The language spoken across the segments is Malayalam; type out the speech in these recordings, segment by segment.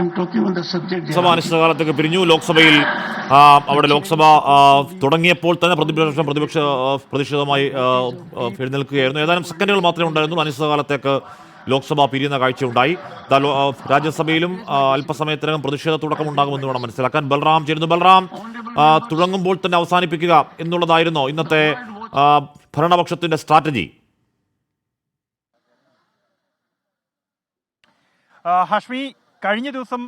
I'm talking on the subject. Lok Sabha അനിശ്ചിതകാലത്തേക്ക് പിരിഞ്ഞു. ലോക്സഭയിൽ അവിടെ ലോക്സഭ തുടങ്ങിയപ്പോൾ തന്നെ പ്രതിഷേധമായി എഴുന്നേൽക്കുകയായിരുന്നു. ഏതാനും സെക്കൻഡുകൾ മാത്രമേ ഉണ്ടായിരുന്നുള്ളൂ. അനിശ്ചിതകാലത്തേക്ക് ലോക്സഭ പിരിയുന്ന കാഴ്ചയുണ്ടായി. രാജ്യസഭയിലും അല്പസമയത്തിനകം പ്രതിഷേധ തുടക്കമുണ്ടാകുമെന്ന് വേണം മനസ്സിലാക്കാൻ. ബൽറാം ചേരുന്നു. ബൽറാം, തുടങ്ങുമ്പോൾ തന്നെ അവസാനിപ്പിക്കുക എന്നുള്ളതായിരുന്നോ ഇന്നത്തെ ഭരണപക്ഷത്തിന്റെ സ്ട്രാറ്റജി? ഹഷ്മി, കഴിഞ്ഞ ദിവസം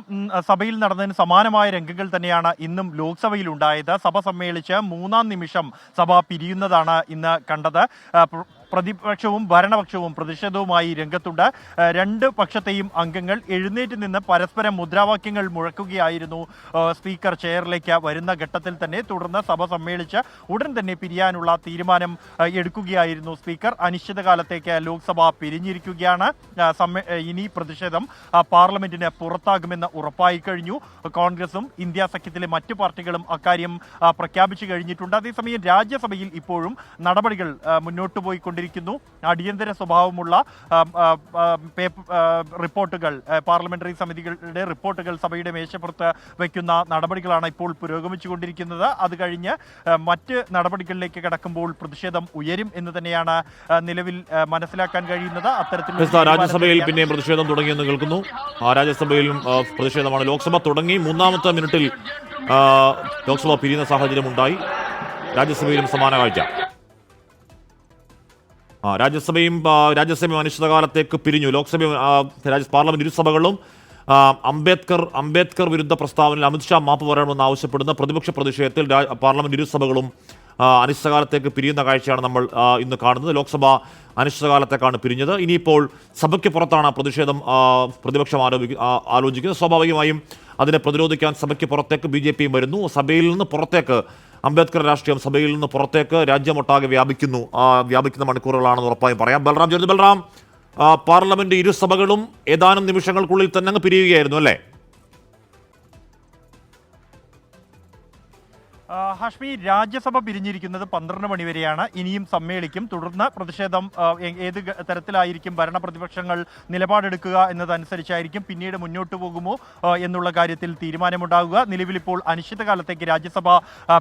സഭയിൽ നടന്നതിന് സമാനമായ രംഗങ്ങൾ തന്നെയാണ് ഇന്നും ലോക്സഭയിൽ ഉണ്ടായത്. സഭ സമ്മേളിച്ച് 3-ാം നിമിഷം സഭ പിരിയുന്നതാണ് ഇന്ന് കണ്ടത്. പ്രതിപക്ഷവും ഭരണപക്ഷവും പ്രതിഷേധവുമായി രംഗത്തുണ്ട്. രണ്ട് പക്ഷത്തെയും അംഗങ്ങൾ എഴുന്നേറ്റ് നിന്ന് പരസ്പരം മുദ്രാവാക്യങ്ങൾ മുഴക്കുകയായിരുന്നു സ്പീക്കർ ചെയറിലേക്ക് വരുന്ന ഘട്ടത്തിൽ തന്നെ. തുടർന്ന് സഭ സമ്മേളിച്ച് ഉടൻ തന്നെ പിരിയാനുള്ള തീരുമാനം എടുക്കുകയായിരുന്നു സ്പീക്കർ. അനിശ്ചിതകാലത്തേക്ക് ലോക്സഭ പിരിഞ്ഞിരിക്കുകയാണ്. ഇനി പ്രതിഷേധം പാർലമെന്റിന് പുറത്താകുമെന്ന് ഉറപ്പായി കഴിഞ്ഞു. കോൺഗ്രസും ഇന്ത്യ സഖ്യത്തിലെ മറ്റു പാർട്ടികളും അക്കാര്യം പ്രഖ്യാപിച്ചു കഴിഞ്ഞിട്ടുണ്ട്. അതേസമയം രാജ്യസഭയിൽ ഇപ്പോഴും നടപടികൾ മുന്നോട്ട് പോയിക്കൊണ്ടിരിക്കുന്നു. അടിയന്തര സ്വഭാവമുള്ള റിപ്പോർട്ടുകൾ, പാർലമെന്ററി സമിതികളുടെ റിപ്പോർട്ടുകൾ സഭയുടെ മേശപ്പുറത്ത് വയ്ക്കുന്ന നടപടികളാണ് ഇപ്പോൾ പുരോഗമിച്ചുകൊണ്ടിരിക്കുന്നത്. അത് കഴിഞ്ഞ് മറ്റ് നടപടികളിലേക്ക് കടക്കുമ്പോൾ പ്രതിഷേധം ഉയരും എന്ന് തന്നെയാണ് നിലവിൽ മനസ്സിലാക്കാൻ കഴിയുന്നത്. അത്തരത്തിൽ രാജ്യസഭയിൽ പിന്നെ പ്രതിഷേധം തുടങ്ങിയെന്ന് കേൾക്കുന്നു. രാജ്യസഭയിലും പ്രതിഷേധമാണ്. ലോക്സഭ തുടങ്ങി 3-ാമത്തെ മിനിറ്റിൽ ലോക്സഭ പിരിയുന്ന സാഹചര്യം ഉണ്ടായി. രാജ്യസഭയിലും സമാന കാഴ്ച. രാജ്യസഭയും അനിശ്ചിതകാലത്തേക്ക് പിരിഞ്ഞു. ലോക്സഭയും പാർലമെന്റ് ഇരുസഭകളും അംബേദ്കർ വിരുദ്ധ പ്രസ്താവനയിൽ അമിത്ഷാ മാപ്പ് പറയണമെന്ന് ആവശ്യപ്പെടുന്ന പ്രതിപക്ഷ പ്രതിഷേധത്തിൽ പാർലമെന്റ് ഇരുസഭകളും അനിശ്ചിതകാലത്തേക്ക് പിരിയുന്ന കാഴ്ചയാണ് നമ്മൾ ഇന്ന് കാണുന്നത്. ലോക്സഭ അനിശ്ചിതകാലത്തേക്കാണ് പിരിഞ്ഞത്. ഇനിയിപ്പോൾ സഭയ്ക്ക് പുറത്താണ് പ്രതിഷേധം പ്രതിപക്ഷം ആലോചിക്കുന്നത്. സ്വാഭാവികമായും അതിനെ പ്രതിരോധിക്കാൻ സഭയ്ക്ക് പുറത്തേക്ക് BJPയും വരുന്നു. സഭയിൽ നിന്ന് പുറത്തേക്ക് അംബേദ്കർ രാഷ്ട്രീയം സഭയിൽ നിന്ന് പുറത്തേക്ക് രാജ്യമൊട്ടാകെ വ്യാപിക്കുന്ന മണിക്കൂറുകളാണെന്ന് ഉറപ്പായും പറയാം. ബൽറാം, പാർലമെന്റ് ഇരുസഭകളും ഏതാനും നിമിഷങ്ങൾക്കുള്ളിൽ തന്നെ അങ്ങ് പിരിയുകയായിരുന്നു അല്ലേ? ഹഷ്മി, രാജ്യസഭ പിരിഞ്ഞിരിക്കുന്നത് 12 മണി വരെയാണ്. ഇനിയും സമ്മേളിക്കും. തുടർന്ന് പ്രതിഷേധം ഏത് തരത്തിലായിരിക്കും, ഭരണ പ്രതിപക്ഷങ്ങൾ നിലപാടെടുക്കുക എന്നതനുസരിച്ചായിരിക്കും പിന്നീട് മുന്നോട്ട് പോകുമോ എന്നുള്ള കാര്യത്തിൽ തീരുമാനമുണ്ടാകുക. നിലവിലിപ്പോൾ അനിശ്ചിതകാലത്തേക്ക് രാജ്യസഭ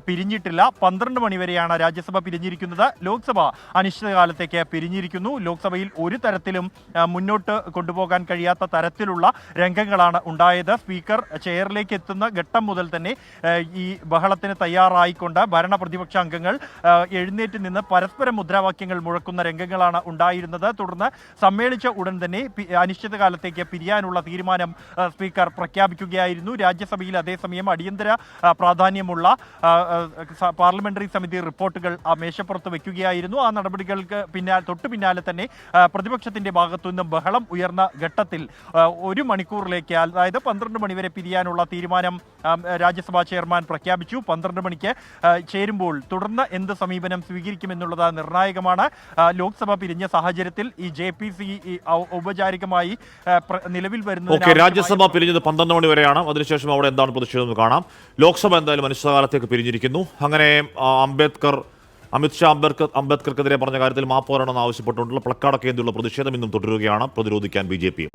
പിരിഞ്ഞിട്ടില്ല. 12 മണി വരെയാണ് രാജ്യസഭ പിരിഞ്ഞിരിക്കുന്നത്. ലോക്സഭ അനിശ്ചിതകാലത്തേക്ക് പിരിഞ്ഞിരിക്കുന്നു. ലോക്സഭയിൽ ഒരു തരത്തിലും മുന്നോട്ട് കൊണ്ടുപോകാൻ കഴിയാത്ത തരത്തിലുള്ള രംഗങ്ങളാണ് ഉണ്ടായത്. സ്പീക്കർ ചെയറിലേക്ക് എത്തുന്ന ഘട്ടം മുതൽ തന്നെ ഈ ബഹളത്തിന് തയ്യാറായിക്കൊണ്ട് ഭരണ പ്രതിപക്ഷ അംഗങ്ങൾ എഴുന്നേറ്റ് നിന്ന് പരസ്പരം മുദ്രാവാക്യങ്ങൾ മുഴക്കുന്ന രംഗങ്ങളാണ് ഉണ്ടായിരുന്നത്. തുടർന്ന് സമ്മേളിച്ച ഉടൻ തന്നെ അനിശ്ചിതകാലത്തേക്ക് പിരിയാനുള്ള തീരുമാനം സ്പീക്കർ പ്രഖ്യാപിക്കുകയായിരുന്നു. രാജ്യസഭയിൽ അതേസമയം അടിയന്തര പ്രാധാന്യമുള്ള പാർലമെന്ററി സമിതി റിപ്പോർട്ടുകൾ മേശപ്പുറത്ത് വയ്ക്കുകയായിരുന്നു. ആ നടപടികൾക്ക് തൊട്ടു പിന്നാലെ തന്നെ പ്രതിപക്ഷത്തിന്റെ ഭാഗത്തുനിന്നും ബഹളം ഉയർന്ന ഘട്ടത്തിൽ 1 മണിക്കൂറിലേക്ക്, അതായത് 12 മണിവരെ പിരിയാനുള്ള തീരുമാനം രാജ്യസഭാ ചെയർമാൻ പ്രഖ്യാപിച്ചു. 12 മണിക്ക് ചേരുമ്പോൾ തുടർന്ന് എന്ത് സമീപനം സ്വീകരിക്കുമെന്നുള്ളത് നിർണായകമാണ്. ലോക്സഭ പിരിഞ്ഞ സാഹചര്യത്തിൽ ഈ JPC ഔപചാരികമായി നിലവിൽ വരുന്നത്. രാജ്യസഭ പിരിഞ്ഞത് 12 മണി വരെയാണ്. അതിനുശേഷം അവിടെ എന്താണ് പ്രതിഷേധം കാണാം. ലോക്സഭ എന്തായാലും അനിശ്ചിതകാലത്തേക്ക് പിരിഞ്ഞിരിക്കുന്നു. അങ്ങനെ അമിത്ഷാ അംബേദ്കർക്കെതിരെ പറഞ്ഞ കാര്യത്തിൽ മാപ്പ് പറയണമെന്ന് ആവശ്യപ്പെട്ടുകൊണ്ടുള്ള പ്ലക്കാർഡൊക്കെ എന്നുള്ള പ്രതിഷേധം ഇന്നും തുടരുകയാണ്. പ്രതിരോധിക്കാൻ BJP.